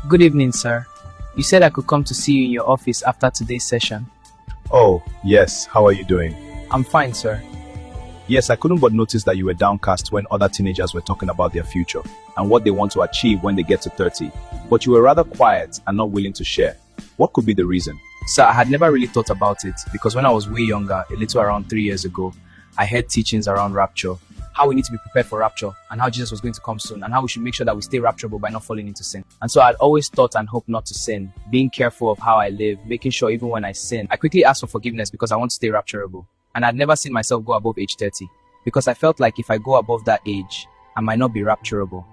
Good evening, sir. You said I could come to see you in your office after today's session. Oh, yes. How are you doing? I'm fine, sir. Yes, I couldn't but notice that you were downcast when other teenagers were talking about their future and what they want to achieve when they get to 30. But you were rather quiet and not willing to share. What could be the reason? Sir, I had never really thought about it because when I was way younger, a little around 3 years ago, I heard teachings around rapture, how we need to be prepared for rapture, and how Jesus was going to come soon, and how we should make sure that we stay rapturable by not falling into sin. And so I'd always thought and hoped not to sin, being careful of how I live, making sure even when I sin, I quickly ask for forgiveness because I want to stay rapturable. And I'd never seen myself go above age 30 because I felt like if I go above that age, I might not be rapturable.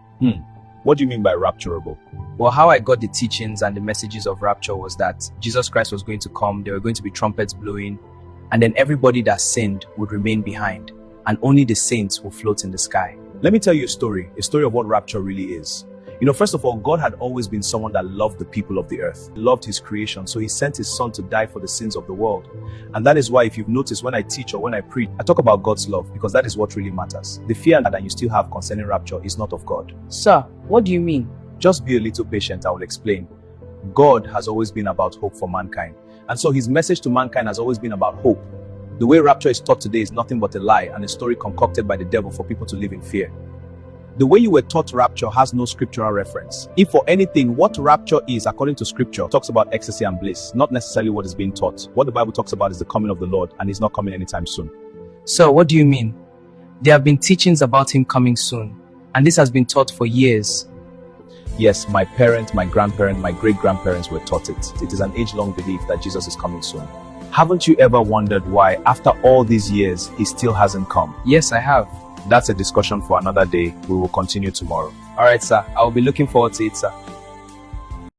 What do you mean by rapturable? Well, how I got the teachings and the messages of rapture was that Jesus Christ was going to come, there were going to be trumpets blowing, and then everybody that sinned would remain behind, and only the saints will float in the sky. Let me tell you a story of what rapture really is. First of all, God had always been someone that loved the people of the earth, loved his creation, so he sent his son to die for the sins of the world. And that is why, if you've noticed, when I teach or when I preach, I talk about God's love, because that is what really matters. The fear that you still have concerning rapture is not of God. Sir, what do you mean? Just be a little patient, I will explain. God has always been about hope for mankind. And so his message to mankind has always been about hope. The way rapture is taught today is nothing but a lie and a story concocted by the devil for people to live in fear. The way you were taught rapture has no scriptural reference. If for anything, what rapture is, according to scripture, talks about ecstasy and bliss, not necessarily what is being taught. What the Bible talks about is the coming of the Lord, and he's not coming anytime soon. Sir, what do you mean? There have been teachings about him coming soon, and this has been taught for years. Yes, my parents, my grandparents, my great-grandparents were taught it. It is an age-long belief that Jesus is coming soon. Haven't you ever wondered why, after all these years, he still hasn't come? Yes, I have. That's a discussion for another day. We will continue tomorrow. Alright, sir. I will be looking forward to it, sir.